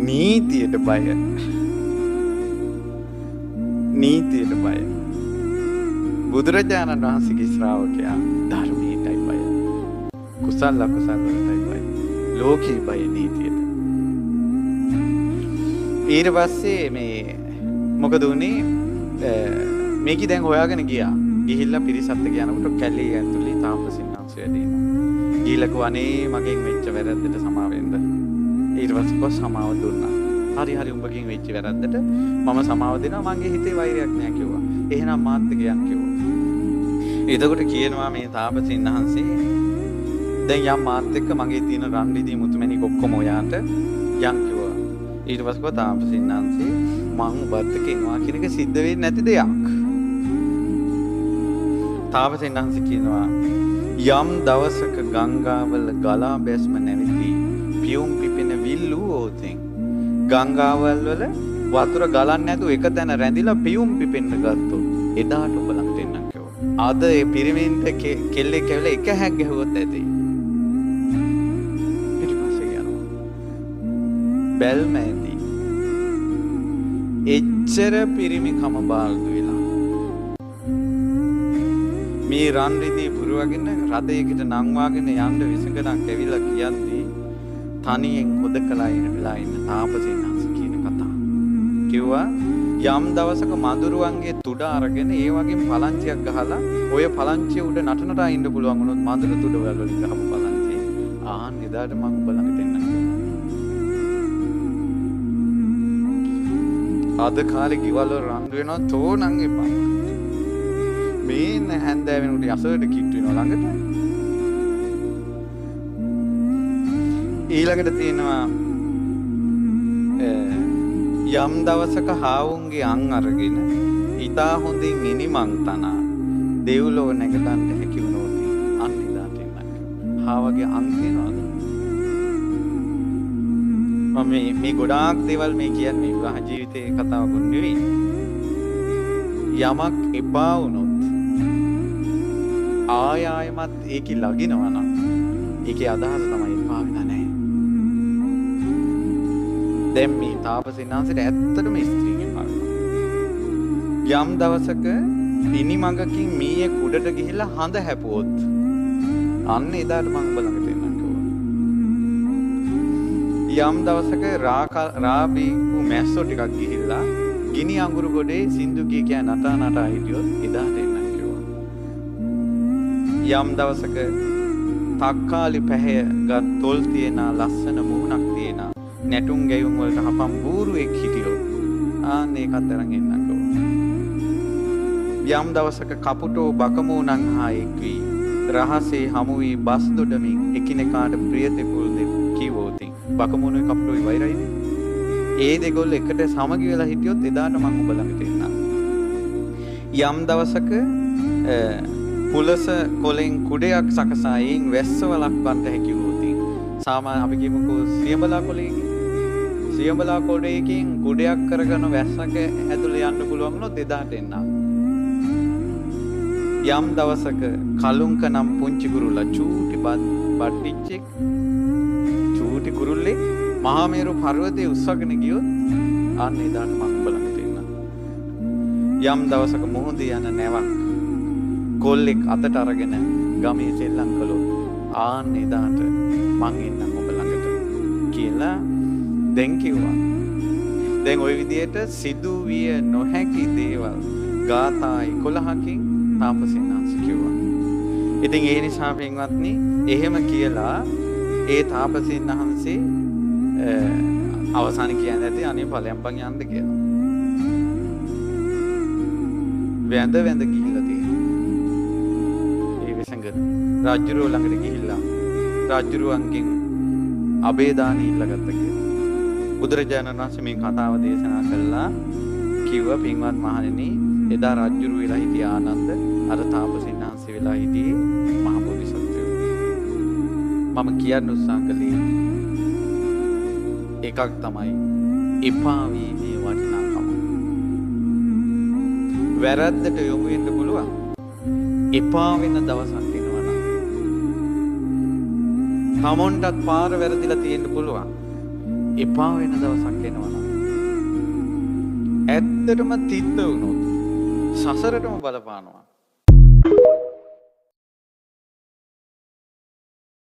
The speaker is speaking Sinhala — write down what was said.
නීතියට බය. නීතියට බය. බුදුරජාණන් වහන්සේගේ ශ්‍රාවකයා ධර්මයටයි බය. කුසල අකුසල වලටයි බය. ලෝකේ බය නීතියට. ඊට පස්සේ මේ මොකද උනේ? මේකි දැන් හොයාගෙන ගියා. ගිහිල්ලා පිරිසත් එක්ක යනකොට කැලේ ඇතුලේ තාපසින්නාංශය දෙනවා. ගිහිල්ලා කවනේ මගෙන් වෙච්ච වැරද්දට සමාව වෙන්න. ඊට පස්සේ කොස් සමාව දුන්නා. හරි උඹගෙන් වෙච්ච වැරද්දට මම සමාව දෙනවා. මගේ හිතේ වෛරයක් නෑ කිව්වා. එහෙනම් මාත් එක්ක යන්න කිව්වා. එතකොට කියනවා මේ තාපසින්නාංශේ දැන් යම් මාත් එක්ක මගේ තියෙන රන් රිදී මුතුමැණික් ඔක්කොම ඔයාට යන් කිව්වා. ඊට පස්සේ කෝ තාපසින්නාංශේ මං ඔබත් එක්ක එනවා කියන එක සිද්ධ වෙන්නේ නැති දෙයක්. තාපසින්නාංශ කියනවා යම් දවසක ගංගාවල ගලා බැස්ම නැවතී පියුම් පිපෙන විල්ලූ ඕතෙන් ගංගාවල් වල වතුර ගලන්නේ නැතුව එක තැන රැඳිලා පියුම් පිපෙන්න ගත්තොත් එදාට ඔබ ළඟට එන්නම් කිව්වා. අද ඒ පිරිමින්ට කෙල්ලෙක් ඇවිල්ලා එක හැක් ගැහුවොත් ඇති. පිටිපස්සේ යනවා. බැල්ම ඇති. එච්චර පිරිමිකම බාල්දු වෙලා. මේ රන් රිදී පුරවගෙන රදයකට නංවාගෙන යන්න විසඟනක් ඇවිල්ලා කියද්දී තනියෙන් හොදකලා ඉඳලා ඉන්න තාපසින්නාංශ කියන කතාව. කිව්වා යම් දවසක මඳුරුවන්ගේ තුඩ අරගෙන ඒ වගේ පලංචියක් ගහලා ඔය පලංචිය උඩ නටනටා ඉන්න පුළුවන් වුණොත් මඳුරු තුඩ වලින් ගහපු පලංචිය ආන් එදාට මම ඔබ ළඟට එන්නම් කිව්වා. අද කාලේ ගෙවල් වල රන් වෙනවා තෝනන් එපා. මේ හැන්දෑ වෙනකොට යසවට කිට් වෙනවා ළඟට. ඊළඟට තියෙනවා යම් දවසක හාවුන්ගේ අං අරගෙන ඊතා හොඳින් මිනිමන් තනා දෙව්ලොව නැගතන්න හැකි වුණොත් අන්න එදාට එන්නක්. හාවගේ අං තියනවාද? මම මේ ගොඩාක් දේවල් මේ කියන්නේ විවාහ ජීවිතයේ කතාවක් නෙවෙයි. යමක් එපා වුණොත් ආයමත් ඒකේ ලගිනවා නම් ඒකේ අදහස තමයි එපා වෙනා නැහැ. දැන් මේ තාපසින්නාංශයට ඇත්තටම ස්ත්‍රීගේ පාඩම. යම් දවසක පිනිමඟකින් මීයේ කුඩට ගිහිල්ලා හඳ හැපුවොත් අන්න එදාට මම ඔබ ළඟට එන්නම් කිව්වා. යම් දවසක රාබීකු මැස්සෝ ටිකක් ගිහිල්ලා ගිනි අඟුරු ගොඩේ සින්දු කිය නටා හිටියොත් එදාට එන්නම් කිව්වා. යම් දවසක තක්කාලි පැහැය ගත් තොල් තියෙන ලස්සන මූණක් තියෙන නැටුම් ගැයුම් වලට හපම් බූරුවෙක් හිටියොත් ආන්න ඒකත් අරන් එන්නම් කිව්වා. යම් දවසක කපුටෝ බකමූණන් හා එක්වී රහසේ හමු වී බස් දොඩමින් එකිනෙකාට ප්‍රියතෙපුල් කිව්වොත් බකමූණේ කපුටෝයි වෛරයිනේ. ඒ දෙගොල්ල එකට සමගි වෙලා හිටියොත් එදාට මම ඔබ ළඟට එන්නම්. යම් දවසක පුලස කොලෙන් කුඩයක් සකසා එයින් වැස්ස වළක්වන්න හැකි වුණොත් සාමාන්‍ය අපි කියමුකෝ සියඹලා කොලයකින් සියඹලා කොලයකින් කුඩයක් කරගෙන වැස්සක ඇතුළේ යන්න පුළුවන් වුණොත් එදාට එන්නම්. යම් දවසක කලුංක නම් පුංචි කුරුල්ලා චූටි බඩිච්චෙක් චූටි කුරුල්ලේ මහා මේරු පර්වතයේ උස්සගෙන ගියොත් අන්න එදාට මම ඔබ ළඟට එන්නම්. යම් දවසක මුහුදේ යන නැවක් කොල්ලෙක් අතට අරගෙන ගමේ සෙල්ලම් කළොත් ආන්න එදාට මං එන්නම් ඔබ ළඟට කියලා දැන් කිව්වා. දැන් ওই විදිහට සිදු විය නොහැකි දේවල් ගාථා 11කින් තාපසින්නාංශ කිව්වා. ඉතින් ඒ නිසා පින්වත්නි එහෙම කියලා ඒ තාපසින්නාංශේ අවසාන කියන්නේ නැති අනේ ඵලයන්පන් යන්න කියලා. වැඳ ගිහිල්ලා තියෙනවා. ඒ විසංගත රාජ්‍යරුව ළඟට ගිහිල්ලා රාජ්‍යරුවන්ගෙන් අබේදාන ඉල්ලගත්ත කියලා. බුදුරජාණන් වහන්සේ මේ කතාව දේශනා කළා කිව්ව පින්වත් මහණෙනි එදා රාජ්‍යරුව වෙලා හිටිය ආනන්ද අර තාපසින්නාංශ වෙලා හිටියේ මහ බෝධිසත්වයෝ. මම කියන්න උත්සාහ කළේ එකක් තමයි එපා වීමේ වටිනාකම. වැරද්දට යොමු වෙන්න පුළුවන්. එපා වෙන දවසක් එනවා නම් තමොන්ටත් පාර වැරදිලා තියෙන්න පුළුවන්. එපා වෙන දවසක් එනවා නම් ඇත්තටම තිත්ත වුණොත් සසරටම බලපානවා.